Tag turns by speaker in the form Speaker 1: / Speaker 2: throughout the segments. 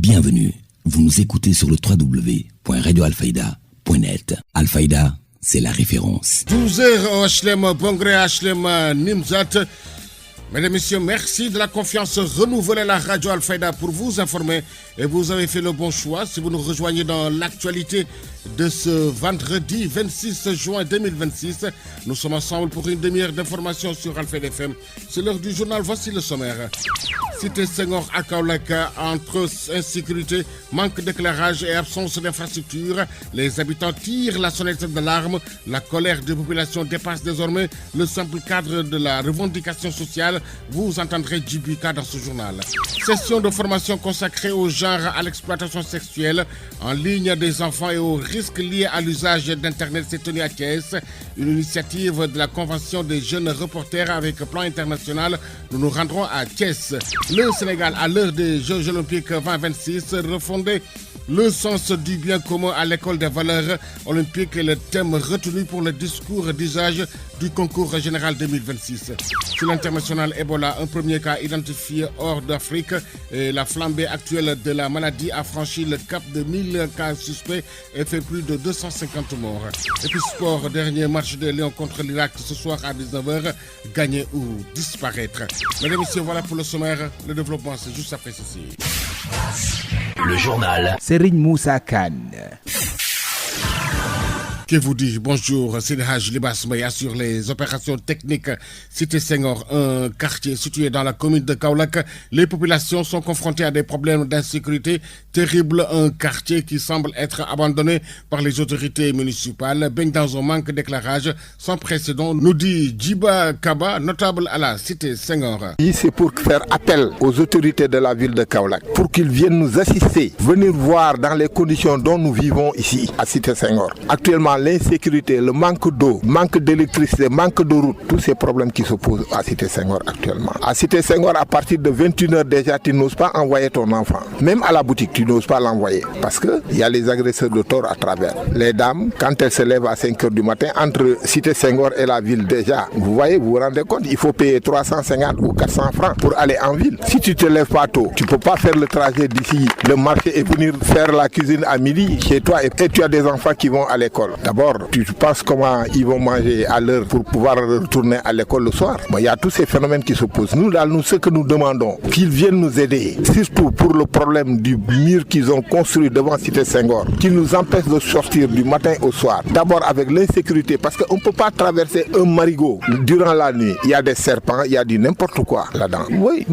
Speaker 1: Bienvenue, vous nous écoutez sur le www.radioalfayda.net. Alfayda, c'est la référence.
Speaker 2: 12h HLM, Bongré HLM, Nimzat. Mesdames et messieurs, merci de la confiance renouvelée à la radio Alfayda pour vous informer. Et vous avez fait le bon choix si vous nous rejoignez dans l'actualité de ce vendredi 26 juin 2026. Nous sommes ensemble pour une demi-heure d'information sur Alfayda FM. C'est l'heure du journal, voici le sommaire. Cité Senghor à Kaolack, entre insécurité, manque d'éclairage et absence d'infrastructures, les habitants tirent la sonnette d'alarme. La colère des populations dépasse désormais le simple cadre de la revendication sociale. Vous entendrez Djibika dans ce journal. Session de formation consacrée au genre, à l'exploitation sexuelle en ligne des enfants et aux risques liés à l'usage d'Internet s'est tenue à Thiès. Une initiative de la Convention des jeunes reporters avec plan international. Nous nous rendrons à Thiès. Le Sénégal, à l'heure des Jeux olympiques 2026, refonder le sens du bien commun à l'école des valeurs olympiques est le thème retenu pour le discours d'usage du concours général 2026. Sur l'international Ebola, un premier cas identifié hors d'Afrique et la flambée actuelle de la maladie a franchi le cap de 1000 cas suspects et fait plus de 250 morts. Et puis sport, dernier match de Lyon contre l'Irak ce soir à 19h, gagner ou disparaître. Mesdames et messieurs, voilà pour le sommaire. Le développement, c'est juste après ceci.
Speaker 3: Le journal
Speaker 4: Serigne Moussa Kane.
Speaker 2: Que vous dit bonjour, c'est Haj Libas Mbaye assure les opérations techniques. Cité Senghor, un quartier situé dans la commune de Kaolack. Les populations sont confrontées à des problèmes d'insécurité terribles. Un quartier qui semble être abandonné par les autorités municipales, baigne dans un manque d'éclairage sans précédent, nous dit Djiba Kaba, notable à la Cité Senghor.
Speaker 5: C'est pour faire appel aux autorités de la ville de Kaolack pour qu'ils viennent nous assister, venir voir dans les conditions dont nous vivons ici à Cité Senghor. Actuellement, l'insécurité, le manque d'eau, manque d'électricité, manque de route, tous ces problèmes qui se posent à Cité Senghor actuellement. À Cité Senghor, à partir de 21h déjà, tu n'oses pas envoyer ton enfant. Même à la boutique, tu n'oses pas l'envoyer parce qu'il y a les agresseurs de tort à travers. Les dames, quand elles se lèvent à 5h du matin, entre Cité Senghor et la ville déjà, vous voyez, vous vous rendez compte, il faut payer 350 ou 400 francs pour aller en ville. Si tu ne te lèves pas tôt, tu ne peux pas faire le trajet d'ici, le marché et venir faire la cuisine à midi chez toi et tu as des enfants qui vont à l'école. D'abord, tu penses comment ils vont manger à l'heure pour pouvoir retourner à l'école le soir. Il y a tous ces phénomènes qui se posent. Nous, ce que nous demandons, qu'ils viennent nous aider, surtout pour le problème du mur qu'ils ont construit devant Cité Senghor, qui nous empêche de sortir du matin au soir. D'abord avec l'insécurité, parce qu'on ne peut pas traverser un marigot durant la nuit. Il y a des serpents, il y a du n'importe quoi là-dedans. Oui.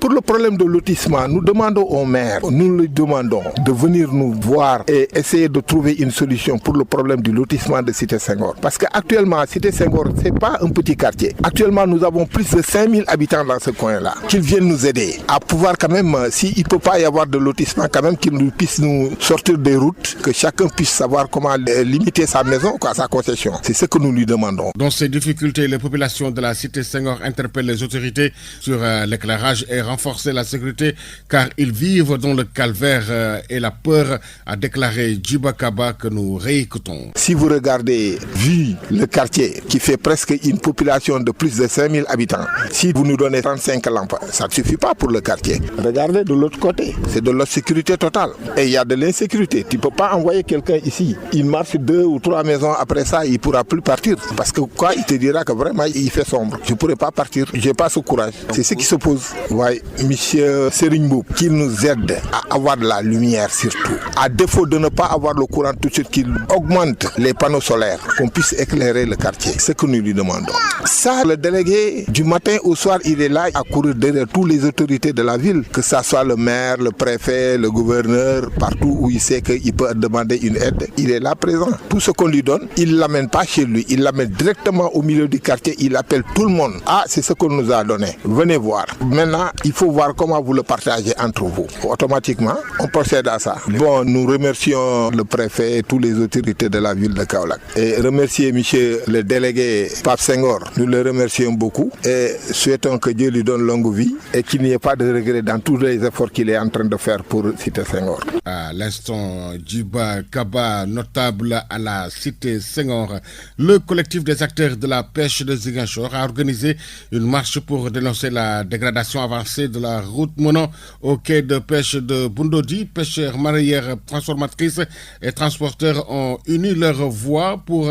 Speaker 5: Pour le problème de lotissement, nous demandons au maire, nous lui demandons de venir nous voir et essayer de trouver une solution pour le problème du lotissement de Cité Senghor. Parce qu'actuellement, Cité Senghor, ce n'est pas un petit quartier. Actuellement, nous avons plus de 5000 habitants dans ce coin-là. Qu'ils viennent nous aider à pouvoir quand même, s'il ne peut pas y avoir de lotissement, quand même qu'ils puissent nous sortir des routes, que chacun puisse savoir comment limiter sa maison, sa concession. C'est ce que nous lui demandons.
Speaker 2: Dans ces difficultés, les populations de la Cité Senghor interpellent les autorités sur l'éclairage et renforcer la sécurité car ils vivent dans le calvaire et la peur, a déclaré Djiba Kaba que nous réécoutons.
Speaker 5: Si vous regardez, vu le quartier qui fait presque une population de plus de 5000 habitants, si vous nous donnez 35 lampes, ça ne suffit pas pour le quartier. Regardez de l'autre côté, c'est de l'insécurité totale. Et il y a de l'insécurité. Tu ne peux pas envoyer quelqu'un ici. Il marche 2 ou 3 maisons après ça, il ne pourra plus partir. Parce que quoi, il te dira que vraiment il fait sombre. Je ne pourrai pas partir. Je n'ai pas ce courage. C'est ce qui se pose. Ouais, monsieur Serigne Mboup, qu'il nous aide à avoir de la lumière surtout. À défaut de ne pas avoir le courant tout de suite, qu'il augmente les panneaux solaires, qu'on puisse éclairer le quartier. C'est ce que nous lui demandons. Ça, le délégué, du matin au soir, il est là à courir derrière toutes les autorités de la ville, que ce soit le maire, le préfet, le gouverneur, partout où il sait qu'il peut demander une aide, il est là présent. Tout ce qu'on lui donne, il ne l'amène pas chez lui, il l'amène directement au milieu du quartier, il appelle tout le monde. Ah, c'est ce qu'on nous a donné. Venez voir. Maintenant, il faut voir comment vous le partagez entre vous. Automatiquement, on procède à ça. Bon, nous remercions le préfet et toutes les autorités de la ville de Kaolack. Et remercier monsieur le délégué Pape Senghor. Nous le remercions beaucoup et souhaitons que Dieu lui donne longue vie et qu'il n'y ait pas de regret dans tous les efforts qu'il est en train de faire pour Cité Senghor.
Speaker 2: À l'instant, Djiba Kaba, notable à la Cité Senghor, le collectif des acteurs de la pêche de Ziguinchor a organisé une marche pour dénoncer la dégradation avancée de la route menant au quai de pêche de Bundodi. Pêcheurs, mareyeurs, transformatrices et transporteurs ont uni leurs voix pour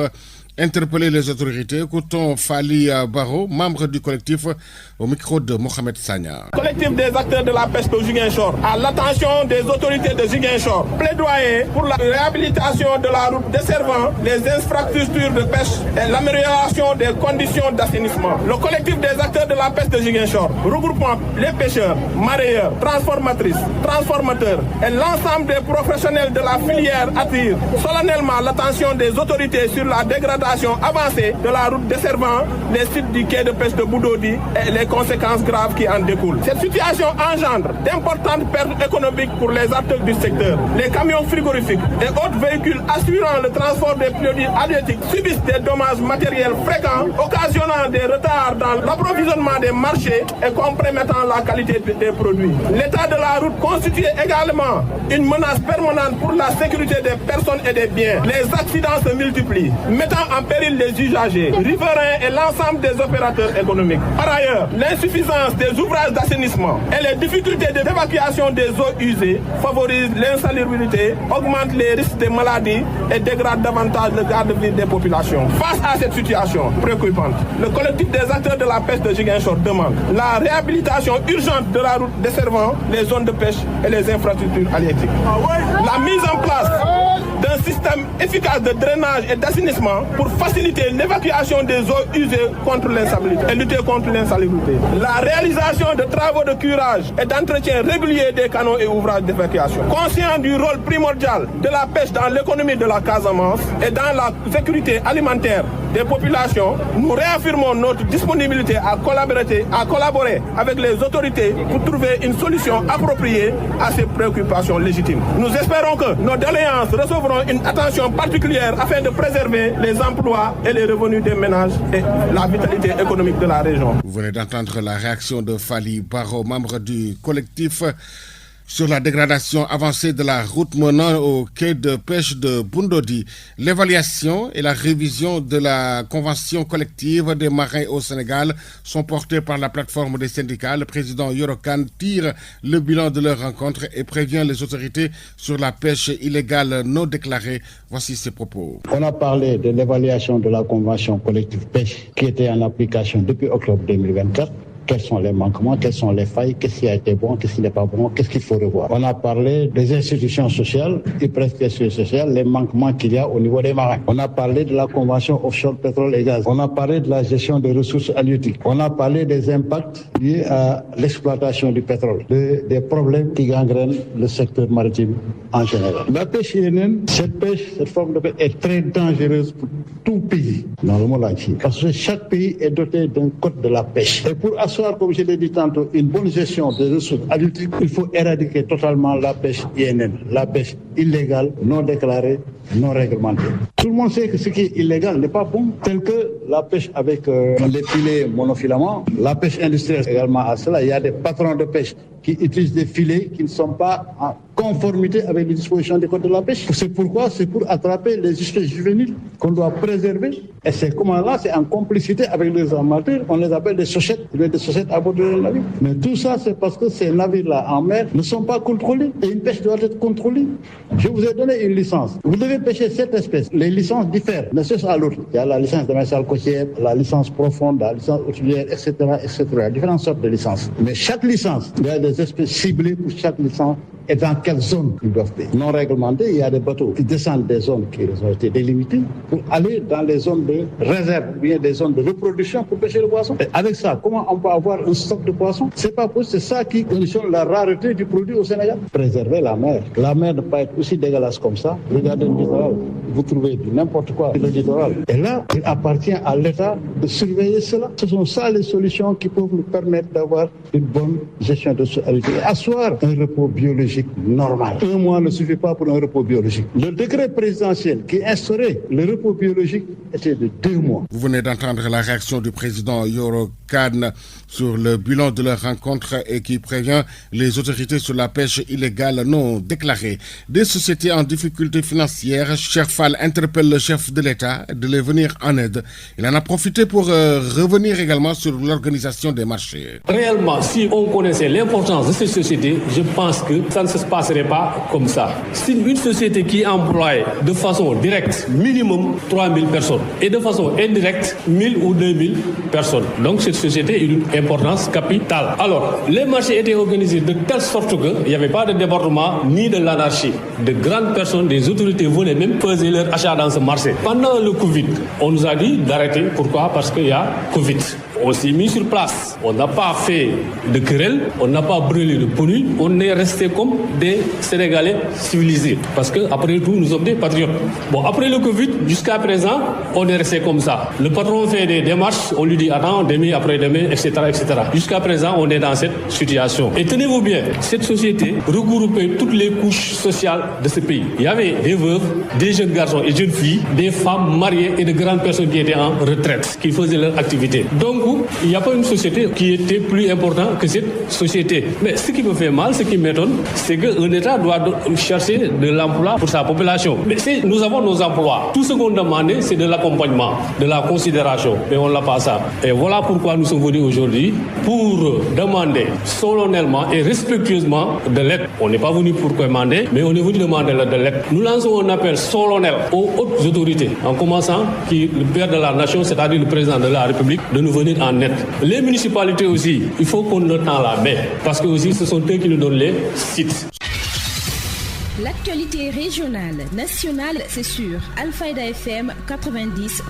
Speaker 2: interpeller les autorités. Écoutons Fali Baro, membre du collectif, au micro de Mohamed Sagna.
Speaker 4: Collectif des acteurs de la pêche de Ziguinchor, à l'attention des autorités de Ziguinchor, plaidoyer pour la réhabilitation de la route desservant les infrastructures de pêche et l'amélioration des conditions d'assainissement. Le collectif des acteurs de la pêche de Ziguinchor, regroupant les pêcheurs, mareyeurs, transformatrices, transformateurs et l'ensemble des professionnels de la filière attire solennellement l'attention des autorités sur la dégradation avancée de la route desservant les sites du quai de pêche de Bundodi et les conséquences graves qui en découlent. Cette situation engendre d'importantes pertes économiques pour les acteurs du secteur. Les camions frigorifiques et autres véhicules assurant le transport des produits halieutiques subissent des dommages matériels fréquents, occasionnant des retards dans l'approvisionnement des marchés et compromettant la qualité des produits. L'état de la route constitue également une menace permanente pour la sécurité des personnes et des biens. Les accidents se multiplient, mettant en péril les usagers, riverains et l'ensemble des opérateurs économiques. Par ailleurs, l'insuffisance des ouvrages d'assainissement et les difficultés d'évacuation des eaux usées favorisent l'insalubrité, augmentent les risques de maladies et dégradent davantage le cadre de vie des populations. Face à cette situation préoccupante, le collectif des acteurs de la pêche de Ziguinchor demande la réhabilitation urgente de la route desservant les zones de pêche et les infrastructures halieutiques. La mise en place d'un système efficace de drainage et d'assainissement pour faciliter l'évacuation des eaux usées contre l'insalubrité et lutter contre l'insalubrité. La réalisation de travaux de curage et d'entretien régulier des canaux et ouvrages d'évacuation. Conscient du rôle primordial de la pêche dans l'économie de la Casamance et dans la sécurité alimentaire des populations, nous réaffirmons notre disponibilité à collaborer avec les autorités pour trouver une solution appropriée à ces préoccupations légitimes. Nous espérons que nos doléances recevront une attention particulière afin de préserver les emplois et les revenus des ménages et la vitalité économique de la région.
Speaker 2: Vous venez d'entendre la réaction de Fali Baro, membre du collectif, sur la dégradation avancée de la route menant au quai de pêche de Bundodi. L'évaluation et la révision de la convention collective des marins au Sénégal sont portées par la plateforme des syndicats. Le président Yorokan tire le bilan de leur rencontre et prévient les autorités sur la pêche illégale non déclarée. Voici ses propos.
Speaker 6: On a parlé de l'évaluation de la convention collective pêche qui était en application depuis octobre 2024. Quels sont les manquements, quelles sont les failles, qu'est-ce qui a été bon, qu'est-ce qui n'est pas bon, qu'est-ce qu'il faut revoir. On a parlé des institutions sociales et prestations sociales, les manquements qu'il y a au niveau des marins. On a parlé de la convention offshore pétrole et gaz. On a parlé de la gestion des ressources halieutiques. On a parlé des impacts liés à l'exploitation du pétrole, des problèmes qui gangrènent le secteur maritime en général. La pêche INN, cette forme de pêche est très dangereuse pour tout pays dans le monde entier. Parce que chaque pays est doté d'un code de la pêche. Et pour comme je l'ai dit tantôt, une bonne gestion des ressources halieutiques, il faut éradiquer totalement la pêche INN, la pêche illégale, non déclarée, non réglementée. Tout le monde sait que ce qui est illégal n'est pas bon, tel que la pêche avec les filets monofilaments, la pêche industrielle également à cela. Il y a des patrons de pêche qui utilisent des filets qui ne sont pas en conformité avec les dispositions des codes de la pêche. C'est pourquoi c'est pour attraper les espèces juvéniles qu'on doit préserver. Et ces commandes-là, c'est en complicité avec les armateurs. On les appelle des sochettes. Il y a des sochettes à bord de navires. Mais tout ça, c'est parce que ces navires-là en mer ne sont pas contrôlés. Et une pêche doit être contrôlée. Je vous ai donné une licence. Vous devez pêcher cette espèce. Les licences diffèrent d'un sens à l'autre. Il y a la licence démersale côtière, la licence profonde, la licence hôtelière, etc., etc. Il y a différentes sortes de licences. Mais chaque licence, il y a des espèces ciblées pour chaque licence. Et dans quelle zone ils doivent pêcher. Non réglementés, il y a des bateaux qui descendent des zones qui ont été délimitées pour aller dans les zones de réserve ou bien des zones de reproduction pour pêcher le poisson. Et avec ça, comment on peut avoir un stock de poissons? C'est pas possible. C'est ça qui conditionne la rareté du produit au Sénégal. Préserver la mer. La mer ne peut pas être aussi dégueulasse comme ça. Regardez le littoral. Vous trouvez du n'importe quoi sur le littoral. Et là, il appartient à l'État de surveiller cela. Ce sont ça les solutions qui peuvent nous permettre d'avoir une bonne gestion de ce et asseoir un repos biologique biologique normal. 1 mois ne suffit pas pour un repos biologique. Le décret présidentiel qui instaurait le repos biologique était de 2 mois.
Speaker 2: Vous venez d'entendre la réaction du président Yoro Kane sur le bilan de leur rencontre et qui prévient les autorités sur la pêche illégale non déclarée. Des sociétés en difficulté financière, Cherfal interpelle le chef de l'État de les venir en aide. Il en a profité pour revenir également sur l'organisation des marchés.
Speaker 7: Réellement, si on connaissait l'importance de ces sociétés, je pense que ça ne se passerait pas comme ça. C'est une société qui emploie de façon directe minimum 3000 personnes et de façon indirecte 1000 ou 2000 personnes. Donc cette société a une importance capitale. Alors, les marchés étaient organisés de telle sorte qu'il n'y avait pas de débordement ni de l'anarchie. De grandes personnes, des autorités venaient même peser leur achat dans ce marché. Pendant le Covid, on nous a dit d'arrêter. Pourquoi? Parce qu'il y a Covid. On s'est mis sur place. On n'a pas fait de querelle, on n'a pas brûlé de pneu, on est resté comme des Sénégalais civilisés. Parce que après tout, nous sommes des patriotes. Bon, après le Covid, jusqu'à présent, on est resté comme ça. Le patron fait des démarches, on lui dit attends, demain, après-demain, etc., etc. Jusqu'à présent, on est dans cette situation. Et tenez-vous bien, cette société regroupait toutes les couches sociales de ce pays. Il y avait des veuves, des jeunes garçons et jeunes filles, des femmes mariées et de grandes personnes qui étaient en retraite, qui faisaient leur activité. Donc, il n'y a pas une société qui était plus importante que cette société. Mais ce qui me fait mal, ce qui m'étonne, c'est qu'un État doit chercher de l'emploi pour sa population. Mais nous avons nos emplois. Tout ce qu'on demandait, c'est de l'accompagnement, de la considération. Mais on n'a pas ça. Et voilà pourquoi nous sommes venus aujourd'hui pour demander solennellement et respectueusement de l'aide. On n'est pas venu pour commander, mais on est venu demander de l'aide. Nous lançons un appel solennel aux hautes autorités, en commençant par le père de la nation, c'est-à-dire le président de la République, de nous venir en aide. Les municipalités aussi, il faut qu'on leur tende la main, parce que aussi ce sont eux qui nous donnent les sites.
Speaker 8: L'actualité régionale, nationale, c'est sur Alfayda FM 90.1.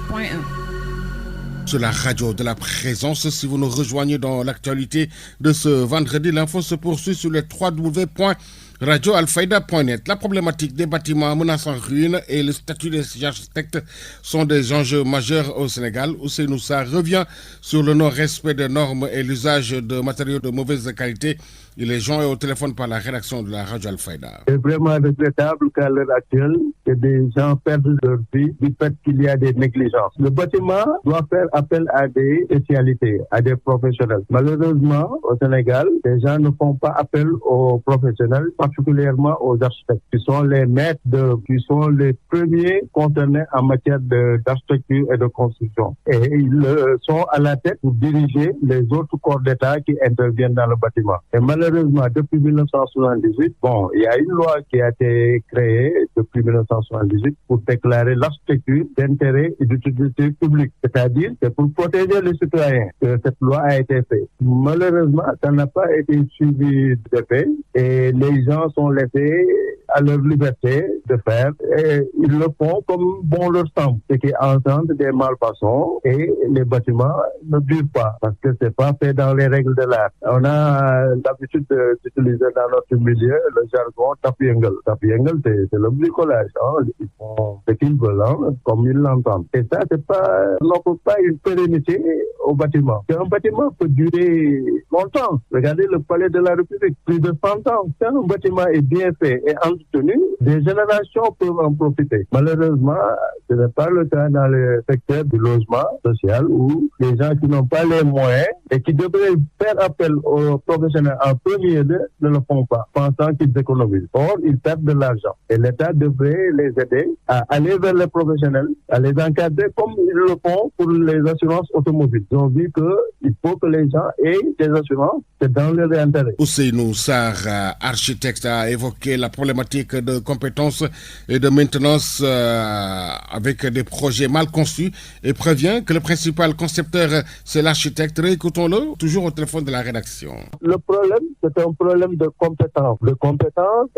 Speaker 2: Sur la radio de la présence, si vous nous rejoignez dans l'actualité de ce vendredi, l'info se poursuit sur le www.radioalfayda.net. La problématique des bâtiments menaçant ruine et le statut des architectes sont des enjeux majeurs au Sénégal. Ousseynou Sarr revient sur le non-respect des normes et l'usage de matériaux de mauvaise qualité. Il est joint au téléphone par la rédaction de la radio Alfayda.
Speaker 9: C'est vraiment regrettable qu'à l'heure actuelle, que des gens perdent leur vie du fait qu'il y a des négligences. Le bâtiment doit faire appel à des spécialités, à des professionnels. Malheureusement, au Sénégal, les gens ne font pas appel aux professionnels, particulièrement aux architectes, qui sont les maîtres d'œuvre, qui sont les premiers concernés en matière d'architecture et de construction. Et ils sont à la tête pour diriger les autres corps d'État qui interviennent dans le bâtiment. Et malheureusement, depuis 1978, il y a une loi qui a été créée depuis 1978 pour déclarer l'architecture d'intérêt et d'utilité publique. C'est-à-dire que pour protéger les citoyens, que cette loi a été faite. Malheureusement, ça n'a pas été suivi de fait et les gens sont laissés à leur liberté de faire et ils le font comme bon leur semble, ce qui engendre des malfaçons et les bâtiments ne durent pas parce que c'est pas fait dans les règles de l'art. On a l'habitude d'utiliser dans notre milieu le jargon tapiengle. Tapiengle, c'est le bricolage. Ils font ce qu'ils veulent, comme ils l'entendent. Et ça, n'offre pas une pérennité au bâtiment. Un bâtiment peut durer longtemps. Regardez le palais de la République, plus de 100 ans. Si un bâtiment est bien fait et entretenu, des générations peuvent en profiter. Malheureusement, ce n'est pas le cas dans le secteur du logement social où les gens qui n'ont pas les moyens et qui devraient faire appel aux professionnels en premier lieu ne le font pas, pensant qu'ils économisent. Or, ils perdent de l'argent. Et l'État devrait les aider à aller vers les professionnels, à les encadrer comme ils le font pour les assurances automobiles. Ils ont vu qu'il faut que les gens aient des assurances, c'est dans leur intérêt.
Speaker 2: Ousseynou Sarr, architecte, a évoqué la problématique de compétences et de maintenance avec des projets mal conçus et prévient que le principal concepteur, c'est l'architecte. Réécoutons-le, toujours au téléphone de la rédaction.
Speaker 9: Le problème, c'est un problème de compétence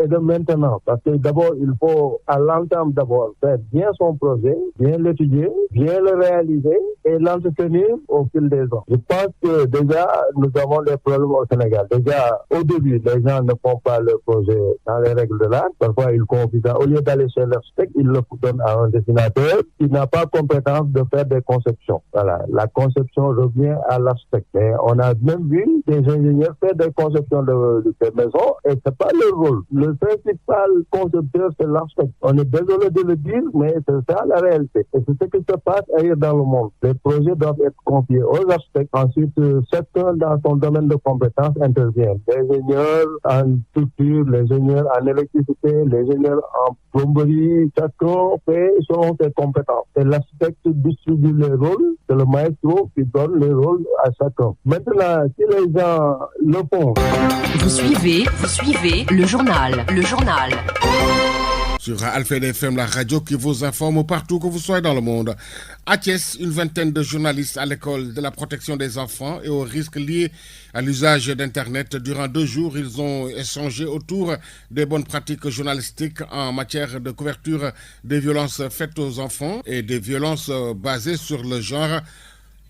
Speaker 9: et de maintenance. Parce que d'abord, il faut à l'entame d'abord faire bien son projet, bien l'étudier, bien le réaliser et l'entretenir au fil des ans. Je pense que déjà, nous avons des problèmes au Sénégal. Déjà, au début, les gens ne font pas le projet dans les règles de l'art. classe. Parfois, ils confient ça. Au lieu d'aller chez l'architecte, ils le donnent à un dessinateur qui n'a pas compétence de faire des conceptions. Voilà, la conception revient à l'architecte. Mais on a même vu des ingénieurs faire des conceptions de ces maisons et c'est pas leur rôle. Le principal concepteur, c'est l'architecte. On est désolé de le dire, mais c'est ça la réalité. Et c'est ce qui se passe ailleurs dans le monde. Les projets doivent être confiés aux architectes. Ensuite, chacun dans son domaine de compétences intervient. L'ingénieur en structure, l'ingénieur en électricité, l'ingénieur en plomberie, chacun fait selon ses compétences. Et l'architecte distribue les rôles, c'est le maestro qui donne les rôles à chacun. Maintenant, si les gens le font...
Speaker 3: Vous suivez le journal.
Speaker 2: Sur Alfayda FM, la radio qui vous informe partout que vous soyez dans le monde. À Thiès, une vingtaine de journalistes à l'école de la protection des enfants et aux risques liés à l'usage d'Internet. Durant 2 jours, ils ont échangé autour des bonnes pratiques journalistiques en matière de couverture des violences faites aux enfants et des violences basées sur le genre.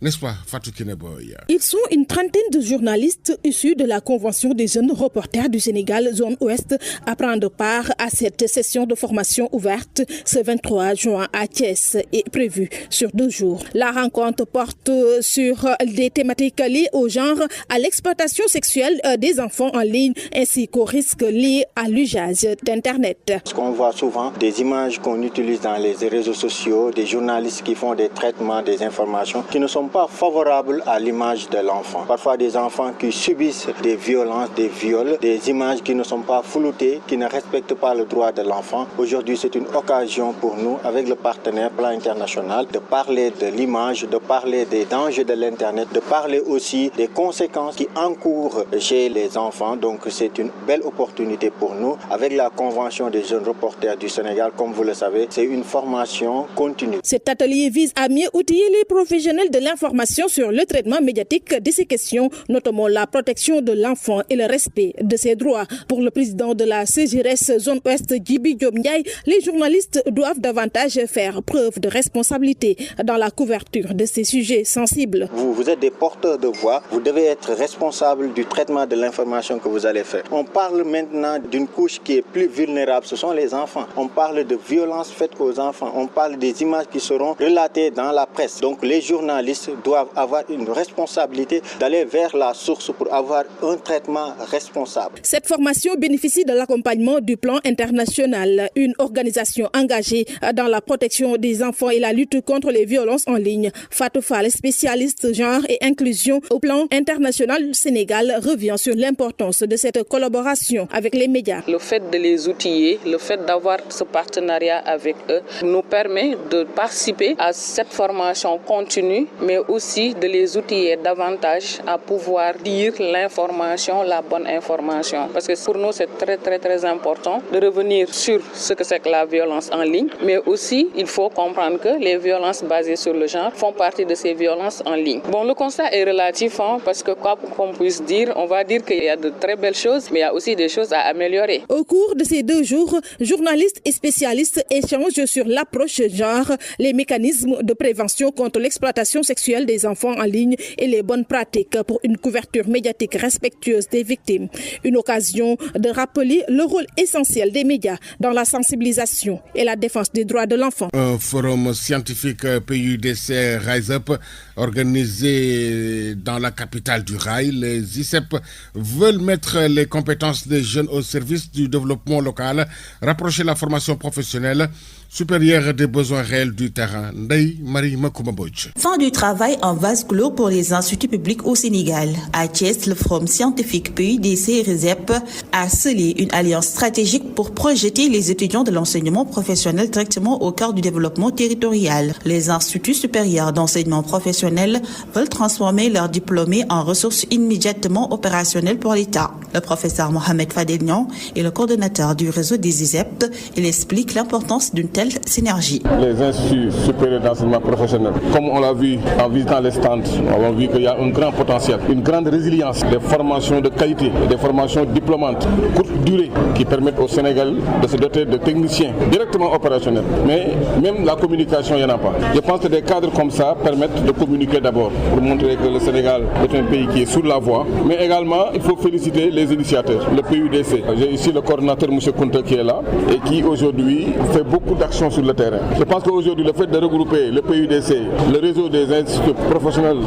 Speaker 2: N'est-ce pas, Fatou Kineboy?
Speaker 10: Ils sont une trentaine de journalistes issus de la Convention des jeunes reporters du Sénégal, zone ouest, à prendre part à cette session de formation ouverte ce 23 juin à Thiès et prévue sur 2 jours. La rencontre porte sur des thématiques liées au genre, à l'exploitation sexuelle des enfants en ligne, ainsi qu'aux risques liés à l'usage d'Internet.
Speaker 11: Ce qu'on voit souvent, des images qu'on utilise dans les réseaux sociaux, des journalistes qui font des traitements des informations qui ne sont pas favorables à l'image de l'enfant. Parfois des enfants qui subissent des violences, des viols, des images qui ne sont pas floutées, qui ne respectent pas le droit de l'enfant. Aujourd'hui, c'est une occasion pour nous, avec le partenaire Plan International, de parler de l'image, de parler des dangers de l'Internet, de parler aussi des conséquences qui encourent chez les enfants. Donc c'est une belle opportunité pour nous. Avec la Convention des jeunes reporters du Sénégal, comme vous le savez, c'est une formation continue.
Speaker 10: Cet atelier vise à mieux outiller les professionnels de l'information sur le traitement médiatique de ces questions, notamment la protection de l'enfant et le respect de ses droits. Pour le président de la CGRS Zone Ouest, Djibi Diop Ndiaye, les journalistes doivent davantage faire preuve de responsabilité dans la couverture de ces sujets sensibles.
Speaker 11: Vous êtes des porteurs de voix, vous devez être responsable du traitement de l'information que vous allez faire. On parle maintenant d'une couche qui est plus vulnérable, ce sont les enfants. On parle de violences faites aux enfants, on parle des images qui seront relatées dans la presse. Donc les journalistes doivent avoir une responsabilité d'aller vers la source pour avoir un traitement responsable.
Speaker 10: Cette formation bénéficie de l'accompagnement du Plan International, une organisation engagée dans la protection des enfants et la lutte contre les violences en ligne. Fatou Fall, spécialiste genre et inclusion au Plan International Sénégal, revient sur l'importance de cette collaboration avec les médias.
Speaker 12: Le fait de les outiller, le fait d'avoir ce partenariat avec eux nous permet de participer à cette formation continue, mais aussi de les outiller davantage à pouvoir dire l'information, la bonne information. Parce que pour nous, c'est très important de revenir sur ce que c'est que la violence en ligne, mais aussi il faut comprendre que les violences basées sur le genre font partie de ces violences en ligne. Bon, le constat est relatif, parce que quoi qu'on puisse dire, on va dire qu'il y a de très belles choses, mais il y a aussi des choses à améliorer.
Speaker 10: Au cours de ces 2 jours, journalistes et spécialistes échangent sur l'approche genre, les mécanismes de prévention contre l'exploitation sexuelle des enfants en ligne et les bonnes pratiques pour une couverture médiatique respectueuse des victimes. Une occasion de rappeler le rôle essentiel des médias dans la sensibilisation et la défense des droits de l'enfant.
Speaker 2: Un forum scientifique PUDC Rise Up organisé dans la capitale du rail. Les ICEP veulent mettre les compétences des jeunes au service du développement local, rapprocher la formation professionnelle supérieure des besoins réels du terrain. Ndeye Marie Makoumabouch.
Speaker 13: Fin du travail en vase clos pour les instituts publics au Sénégal. À Thiès, le forum scientifique PUDC RISEP a scellé une alliance stratégique pour projeter les étudiants de l'enseignement professionnel directement au cœur du développement territorial. Les instituts supérieurs d'enseignement professionnel veulent transformer leurs diplômés en ressources immédiatement opérationnelles pour l'État. Le professeur Mohamed Fadelian est le coordonnateur du réseau des ISEP. Il explique l'importance d'une telle synergie.
Speaker 14: Les instituts supérieurs d'enseignement professionnel, comme on l'a vu En visitant les stands, nous avons vu qu'il y a un grand potentiel, une grande résilience, des formations de qualité, des formations diplômantes, courte durée, qui permettent au Sénégal de se doter de techniciens directement opérationnels. Mais même la communication, il n'y en a pas. Je pense que des cadres comme ça permettent de communiquer d'abord pour montrer que le Sénégal est un pays qui est sur la voie. Mais également, il faut féliciter les initiateurs, le PUDC. J'ai ici le coordinateur M. Kounta qui est là et qui aujourd'hui fait beaucoup d'actions sur le terrain. Je pense qu'aujourd'hui, le fait de regrouper le PUDC, le réseau des instituts professionnels,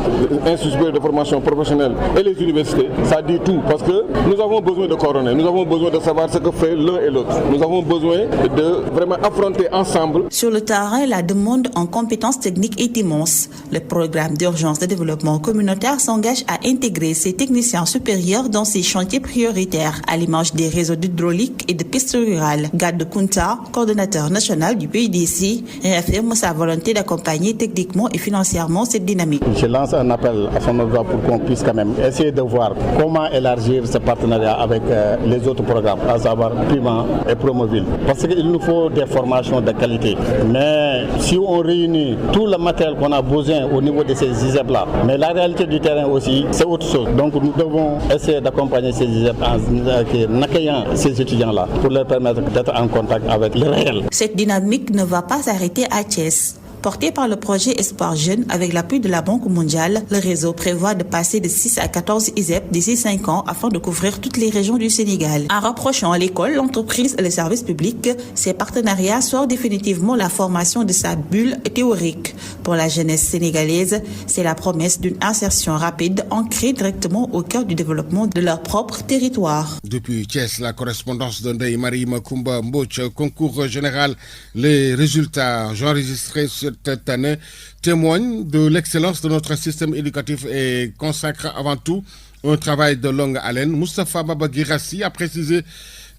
Speaker 14: instituts de formation professionnelle et les universités, ça dit tout. Parce que nous avons besoin de coordonner, nous avons besoin de savoir ce que fait l'un et l'autre. Nous avons besoin de vraiment affronter ensemble.
Speaker 13: Sur le terrain, la demande en compétences techniques est immense. Le programme d'urgence de développement communautaire s'engage à intégrer ces techniciens supérieurs dans ses chantiers prioritaires, à l'image des réseaux d'hydraulique et de pistes rurales. Gad Kounta, coordonnateur national du PUDC, réaffirme sa volonté d'accompagner techniquement et financièrement cette dynamique.
Speaker 15: Je lance un appel à son endroit pour qu'on puisse quand même essayer de voir comment élargir ce partenariat avec les autres programmes, à savoir Prima et Promoville. Parce qu'il nous faut des formations de qualité. Mais si on réunit tout le matériel qu'on a besoin au niveau de ces ISEP-là, mais la réalité du terrain aussi, c'est autre chose. Donc nous devons essayer d'accompagner ces ISEP en accueillant ces étudiants-là pour leur permettre d'être en contact avec le réel.
Speaker 13: Cette dynamique ne va pas s'arrêter à Thiès. Porté par le projet Espoir Jeune avec l'appui de la Banque mondiale, le réseau prévoit de passer de 6 à 14 ISEP d'ici 5 ans afin de couvrir toutes les régions du Sénégal. En rapprochant l'école, l'entreprise et les services publics, ces partenariats sortent définitivement la formation de sa bulle théorique. Pour la jeunesse sénégalaise, c'est la promesse d'une insertion rapide ancrée directement au cœur du développement de leur propre territoire.
Speaker 2: Depuis Thiès, la correspondance de Ndeye Marie Makumba Mbouch, concours général, les résultats enregistrés cette année témoignent de l'excellence de notre système éducatif et consacrent avant tout un travail de longue haleine. Moustapha Baba Guirassi a précisé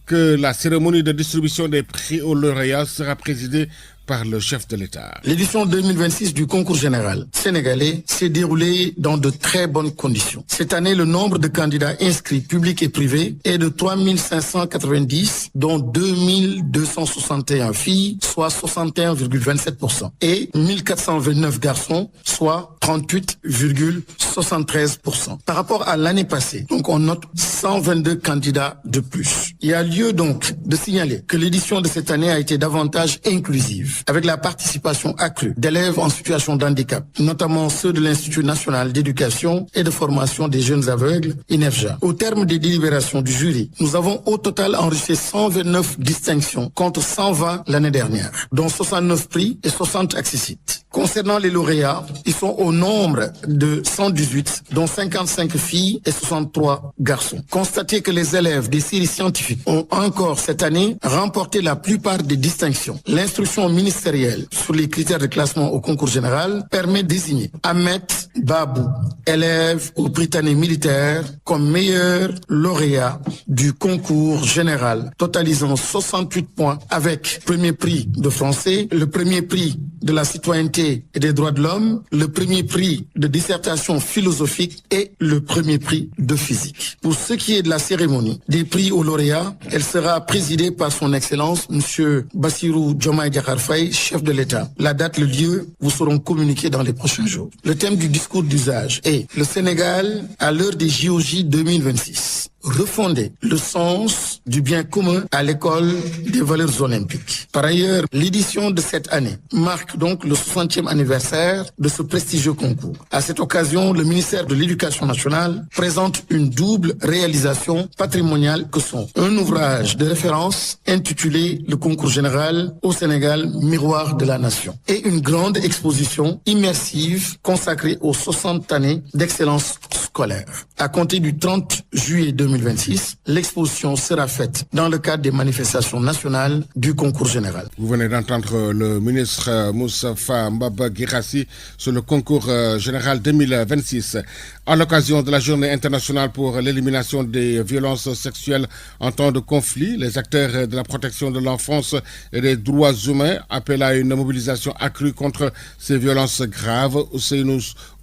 Speaker 2: que la cérémonie de distribution des prix aux lauréats sera présidée par le chef de l'État.
Speaker 16: L'édition 2026 du concours général sénégalais s'est déroulée dans de très bonnes conditions. Cette année, le nombre de candidats inscrits publics et privés est de 3590, dont 2261 filles, soit 61,27%, et 1429 garçons, soit 38,73%. Par rapport à l'année passée, donc on note 122 candidats de plus. Il y a lieu donc de signaler que l'édition de cette année a été davantage inclusive, avec la participation accrue d'élèves en situation de handicap, notamment ceux de l'Institut national d'éducation et de formation des jeunes aveugles, INEFJA. Au terme des délibérations du jury, nous avons au total enregistré 129 distinctions contre 120 l'année dernière, dont 69 prix et 60 accessites. Concernant les lauréats, ils sont au nombre de 118, dont 55 filles et 63 garçons. Constatez que les élèves des séries scientifiques ont encore cette année remporté la plupart des distinctions. L'instruction ministérielle sur les critères de classement au concours général permet de désigner Ahmed Babou, élève au Britannique militaire, comme meilleur lauréat du concours général, totalisant 68 points avec premier prix de français, le premier prix de la citoyenneté et des droits de l'homme, le premier prix de dissertation philosophique et le premier prix de physique. Pour ce qui est de la cérémonie des prix aux lauréats, elle sera présidée par son Excellence, Monsieur Bassirou Diomaye Diakhar Faye, chef de l'État. La date, le lieu vous seront communiqués dans les prochains jours. Le thème du discours d'usage est le Sénégal à l'heure des JOJ 2026. Refonder le sens du bien commun à l'école des valeurs olympiques. Par ailleurs, l'édition de cette année marque donc le 60e anniversaire de ce prestigieux concours. À cette occasion, le ministère de l'Éducation nationale présente une double réalisation patrimoniale que sont un ouvrage de référence intitulé Le concours général au Sénégal, miroir de la nation, et une grande exposition immersive consacrée aux 60 années d'excellence scolaire. À compter du 30 juillet 2026, l'exposition sera faite dans le cadre des manifestations nationales du concours général.
Speaker 2: Vous venez d'entendre le ministre Moustapha Mbaba Guirassi sur le concours général 2026. À l'occasion de la journée internationale pour l'élimination des violences sexuelles en temps de conflit, les acteurs de la protection de l'enfance et des droits humains appellent à une mobilisation accrue contre ces violences graves.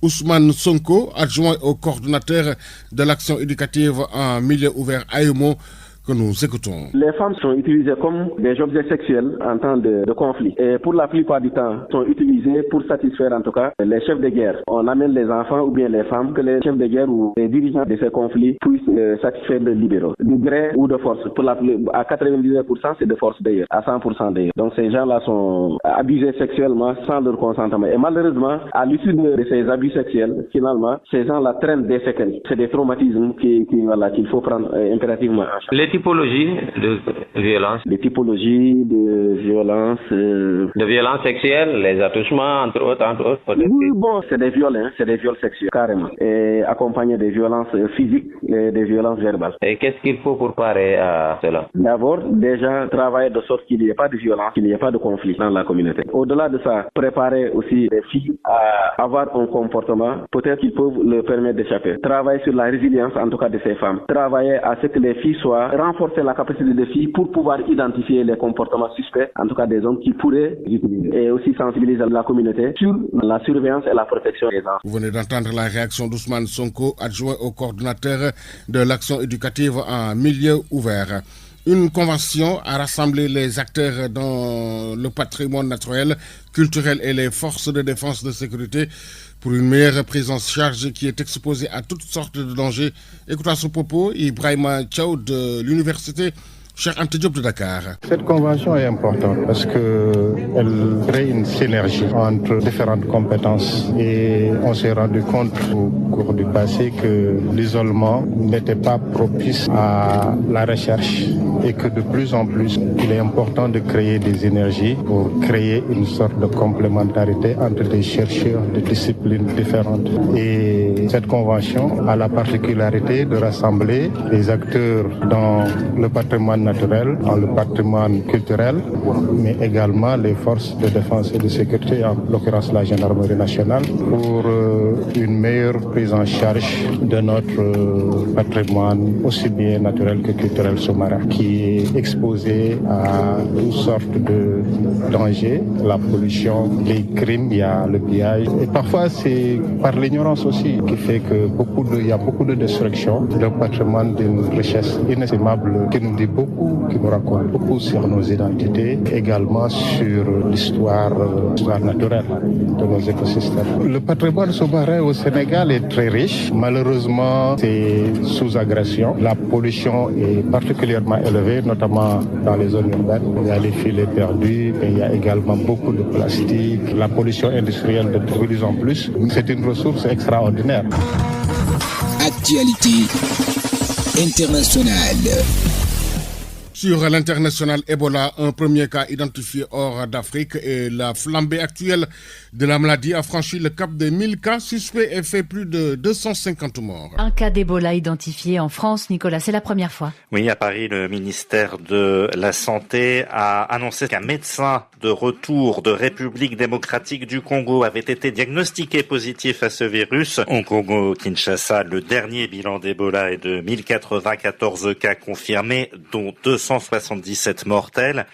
Speaker 2: Ousmane Sonko, adjoint au coordonnateur de l'action éducative en milieu ouvert AEMO, que nous écoutons.
Speaker 17: Les femmes sont utilisées comme des objets sexuels en temps de conflit. Et pour la plupart du temps, sont utilisées pour satisfaire en tout cas les chefs de guerre. On amène les enfants ou bien les femmes que les chefs de guerre ou les dirigeants de ces conflits puissent satisfaire les libéraux. De gré ou de force. À 99%, c'est de force d'ailleurs. À 100% d'ailleurs. Donc ces gens-là sont abusés sexuellement sans leur consentement. Et malheureusement, à l'issue de ces abus sexuels, finalement, ces gens-là traînent des séquelles. C'est des traumatismes qu'il faut prendre impérativement en charge.
Speaker 18: Les typologies de violence.
Speaker 17: Les typologies de violence.
Speaker 18: De violence sexuelle, les attouchements, entre autres.
Speaker 17: Oui, bon, c'est des viols, c'est des viols sexuels, carrément. Et accompagnés des violences physiques et des violences verbales.
Speaker 18: Et qu'est-ce qu'il faut pour parer à cela?
Speaker 17: D'abord, déjà, travailler de sorte qu'il n'y ait pas de violence, qu'il n'y ait pas de conflit dans la communauté. Au-delà de ça, préparer aussi les filles à avoir un comportement, peut-être qu'ils peuvent leur permettre d'échapper. Travailler sur la résilience, en tout cas, de ces femmes. Travailler à ce que les filles soient, renforcer la capacité des filles pour pouvoir identifier les comportements suspects, en tout cas des hommes qui pourraient utiliser. Et aussi sensibiliser la communauté sur la surveillance et la protection des enfants.
Speaker 2: Vous venez d'entendre la réaction d'Ousmane Sonko, adjoint au coordinateur de l'action éducative en milieu ouvert. Une convention a rassemblé les acteurs dans le patrimoine naturel, culturel et les forces de défense de sécurité pour une meilleure prise en charge qui est exposée à toutes sortes de dangers. Écoutez à ce propos Ibrahima Thiaw de l'université Cheikh Anta Diop de Dakar.
Speaker 19: Cette convention est importante parce qu'elle crée une synergie entre différentes compétences et on s'est rendu compte au cours du passé que l'isolement n'était pas propice à la recherche et que de plus en plus il est important de créer des énergies pour créer une sorte de complémentarité entre des chercheurs de disciplines différentes. Et cette convention a la particularité de rassembler les acteurs dans le patrimoine naturel, dans le patrimoine culturel, mais également les forces de défense et de sécurité, en l'occurrence la gendarmerie nationale, pour une meilleure prise en charge de notre patrimoine aussi bien naturel que culturel sous-marin, qui est exposé à toutes sortes de dangers, la pollution, les crimes, il y a le pillage. Et parfois c'est par l'ignorance aussi qui fait que il y a beaucoup de destruction d'un patrimoine d'une richesse inestimable qui nous dit beaucoup, qui nous raconte beaucoup sur nos identités, également sur l'histoire naturelle de nos écosystèmes. Le patrimoine sous-marin au Sénégal est très riche. Malheureusement, c'est sous agression. La pollution est particulièrement élevée, notamment dans les zones urbaines. Il y a les filets perdus, mais il y a également beaucoup de plastique. La pollution industrielle de plus en plus. C'est une ressource extraordinaire.
Speaker 1: Actualité internationale.
Speaker 2: Sur l'international Ebola, un premier cas identifié hors d'Afrique et la flambée actuelle de la maladie a franchi le cap des 1000 cas suspects et fait plus de 250 morts.
Speaker 20: Un cas d'Ebola identifié en France, Nicolas, c'est la première fois.
Speaker 21: Oui, à Paris, le ministère de la Santé a annoncé qu'un médecin de retour de République démocratique du Congo avait été diagnostiqué positif à ce virus. Au Congo-Kinshasa, le dernier bilan d'Ebola est de 1094 cas confirmés, dont 277 mortels.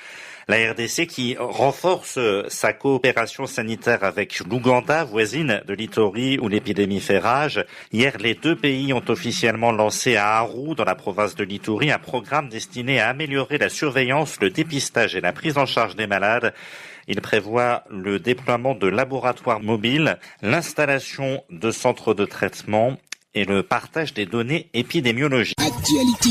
Speaker 21: La RDC qui renforce sa coopération sanitaire avec l'Ouganda, voisine de l'Ituri où l'épidémie fait rage. Hier, les deux pays ont officiellement lancé à Aru, dans la province de l'Ituri, un programme destiné à améliorer la surveillance, le dépistage et la prise en charge des malades. Il prévoit le déploiement de laboratoires mobiles, l'installation de centres de traitement et le partage des données épidémiologiques.
Speaker 1: Actualité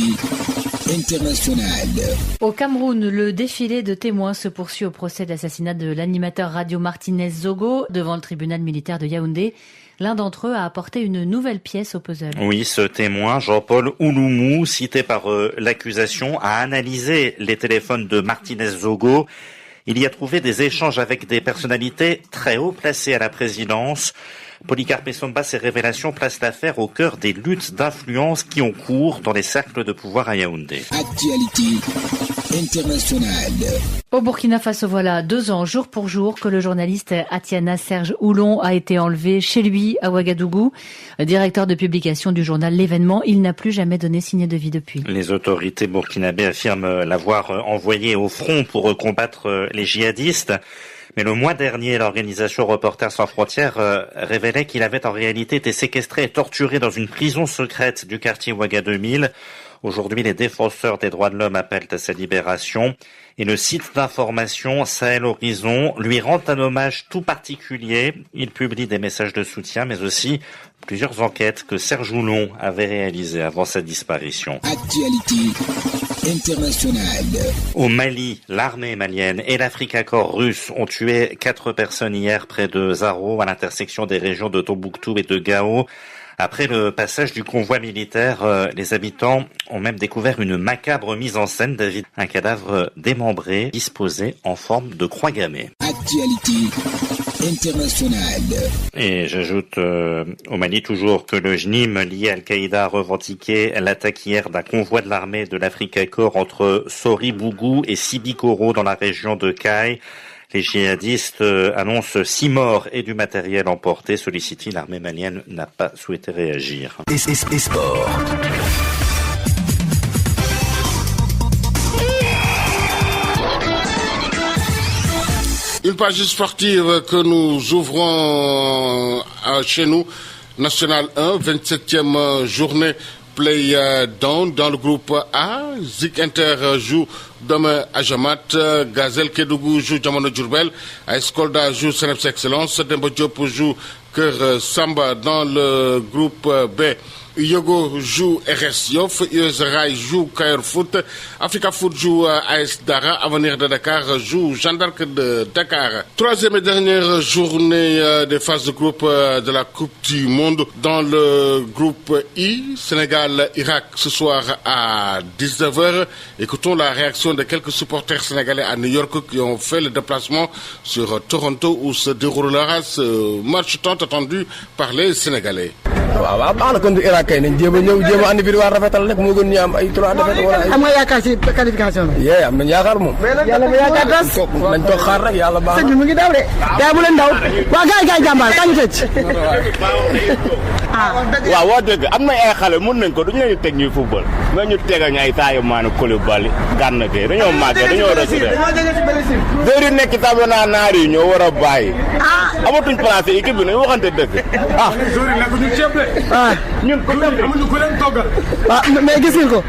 Speaker 1: internationale.
Speaker 20: Au Cameroun, le défilé de témoins se poursuit au procès de l'assassinat de l'animateur radio Martinez Zogo devant le tribunal militaire de Yaoundé. L'un d'entre eux a apporté une nouvelle pièce au puzzle.
Speaker 21: Oui, ce témoin, Jean-Paul Ouloumou, cité par l'accusation, a analysé les téléphones de Martinez Zogo. Il y a trouvé des échanges avec des personnalités très haut placées à la présidence. Policarpe Somba, ces révélations placent l'affaire au cœur des luttes d'influence qui ont cours dans les cercles de pouvoir à Yaoundé.
Speaker 1: Actualité internationale.
Speaker 20: Au Burkina Faso, voilà 2 ans, jour pour jour, que le journaliste Atiana Serge Oulon a été enlevé chez lui à Ouagadougou. Directeur de publication du journal L'Événement, il n'a plus jamais donné signe de vie depuis.
Speaker 21: Les autorités burkinabées affirment l'avoir envoyé au front pour combattre les djihadistes. Mais le mois dernier, l'organisation Reporters sans frontières révélait qu'il avait en réalité été séquestré et torturé dans une prison secrète du quartier Ouaga 2000. Aujourd'hui, les défenseurs des droits de l'homme appellent à sa libération. Et le site d'information Sahel Horizon lui rend un hommage tout particulier. Il publie des messages de soutien, mais aussi plusieurs enquêtes que Serge Oulon avait réalisées avant sa disparition.
Speaker 1: Actualité internationale.
Speaker 21: Au Mali, l'armée malienne et l'Africa Corps russe ont tué 4 personnes hier près de Zaro, à l'intersection des régions de Tombouctou et de Gao. Après le passage du convoi militaire, les habitants ont même découvert une macabre mise en scène, David. Un cadavre démembré, disposé en forme de croix gammée.
Speaker 1: Actualité internationale.
Speaker 21: Et j'ajoute au Mali toujours que le JNIM lié à Al-Qaïda a revendiqué l'attaque hier d'un convoi de l'armée de l'Africa Corps entre Sori-Bougou et Sibikoro dans la région de Kay. Les djihadistes annoncent 6 morts et du matériel emporté. Sollicité, l'armée malienne n'a pas souhaité réagir.
Speaker 1: Et sport.
Speaker 2: Une page sportive que nous ouvrons chez nous. National 1, 27e journée play-down dans le groupe A. Zik Inter joue demain à Jamat, Gazelle Kédougou joue Diamono Djurbel, AS Kolda joue Seneps Excellence, Demba Diop joue Cœur Samba dans le groupe B. Yogo joue RS Yoff, US Rai joue Kayor Foot, Africa Foot joue AS Dara, Avenir de Dakar joue Jeanne d'Arc de Dakar. Troisième et dernière journée des phases de groupe de la Coupe du Monde dans le groupe I, Sénégal-Irak ce soir à 19h. Écoutons la réaction de quelques supporters sénégalais à New York qui ont fait le déplacement sur Toronto où se déroulera ce match tant attendu par les Sénégalais.
Speaker 5: waaw baax na kon du Irak kay nañ jéem a andi victoire rafetal rek moo gën ñu am ay 3 défaites wala ay. am nga yaakaar ci qualification bi. yee am nañ yaakaar moom. yàlla ba yaakaar tas. nañ toog xaar rek yàlla baax na. sëñ bi mu ngi daw de. yaa bu leen daw. waa gars yi jàmbaar kañ tëj.
Speaker 22: waaw wax dëgg am na ay xale mun nañ ko duñu leen teg ñuy football mais ñu tegal ñu ay Sadio Mané Koulibaly Gana Gueye dañoo màggee dañoo retiré. dër yi nekk tamit naar yi ñoo war a bàyyi. amatuñ place équipe bi nañ waxante dëgg
Speaker 5: ñun amuñu ko leen toggal. mais gis ngeen ko.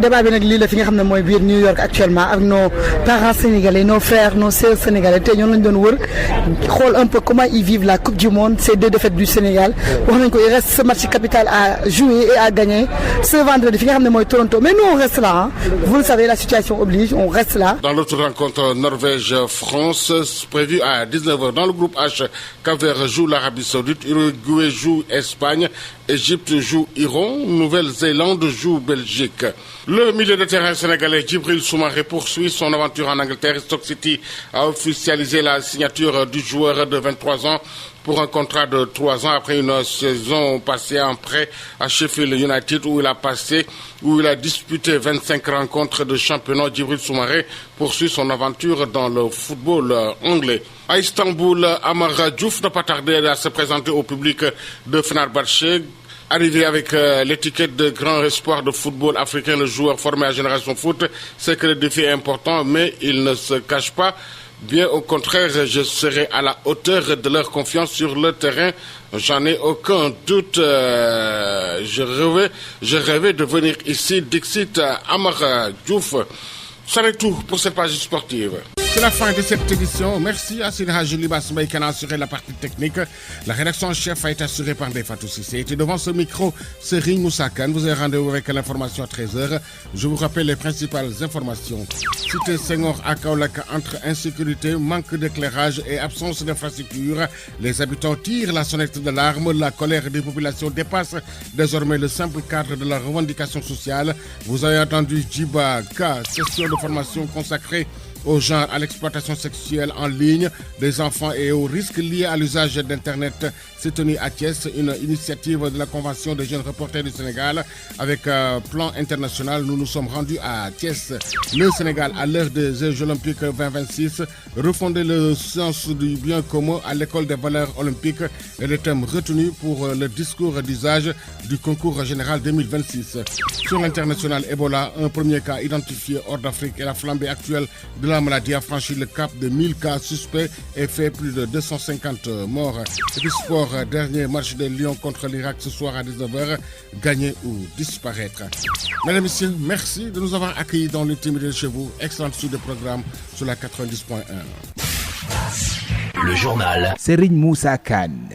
Speaker 5: débat bi nag lii la fi nga xam ne mooy biir New York actuellement ak nos parents sénégalais nos frères nos sœurs sénégalais te ñoom lañ doon wër xool un peu comment ils vivent la Coupe du Monde ces 2 défaites du Sénégal wax nañ ko il reste ce match capital à jouer et à gagner ce vendredi fi nga xam ne mooy Toronto mais nous on reste là hein. Vous le savez la situation oblige on reste là.
Speaker 2: Dans l'autre rencontre Norvège-France prévue à 19h dans le groupe H, Cap-Vert joue l'Arabie Saoudite, Uruguay joue Espagne, Égypte joue Iran, Nouvelle-Zélande joue Belgique. Le milieu de terrain sénégalais Djibril Soumaré poursuit son aventure en Angleterre. Stoke City a officialisé la signature du joueur de 23 ans pour un contrat de 3 ans après une saison passée en prêt à Sheffield United où il a disputé 25 rencontres de championnat. Djibril Soumaré poursuit son aventure dans le football anglais. À Istanbul, Amara Diouf n'a pas tardé à se présenter au public de Fenerbahçe. Arrivé avec l'étiquette de grand espoir de football africain, le joueur formé à Génération Foot, c'est que le défi est important, mais il ne se cache pas. Bien au contraire, je serai à la hauteur de leur confiance sur le terrain. J'en ai aucun doute. Je rêvais de venir ici. Dixit Amara Diouf. Ça est tout pour cette page sportive. C'est la fin de cette édition. Merci à Sina Libas Mbaye qui a assuré la partie technique. La rédaction en chef a été assurée par Fatou Cissé. Et devant ce micro, Serigne Moussa Kane. Vous avez rendez-vous avec l'information à 13h. Je vous rappelle les principales informations. Cité Senghor à Kaolack entre insécurité, manque d'éclairage et absence d'infrastructure. Les habitants tirent la sonnette d'alarme. La colère des populations dépasse désormais le simple cadre de la revendication sociale. Vous avez entendu Djiba K, session de formation consacrée au genre, à l'exploitation sexuelle en ligne des enfants et aux risques liés à l'usage d'Internet. C'est tenu à Thiès, une initiative de la Convention des jeunes reporters du Sénégal avec un plan international. Nous nous sommes rendus à Thiès. Le Sénégal, à l'heure des Jeux olympiques 2026, refonder le sens du bien commun à l'école des valeurs olympiques est le thème retenu pour le discours d'usage du concours général 2026. Sur l'international Ebola, un premier cas identifié hors d'Afrique et la flambée actuelle de la la maladie a franchi le cap de 1000 cas suspects et fait plus de 250 morts. Et du sport, dernier match de Lyon contre l'Irak ce soir à 19h, gagner ou disparaître. Mesdames et messieurs, merci de nous avoir accueillis dans l'intimité de chez vous. Excellente suite de programme sur la 90.1.
Speaker 1: Le journal
Speaker 4: Serigne Moussa Kane.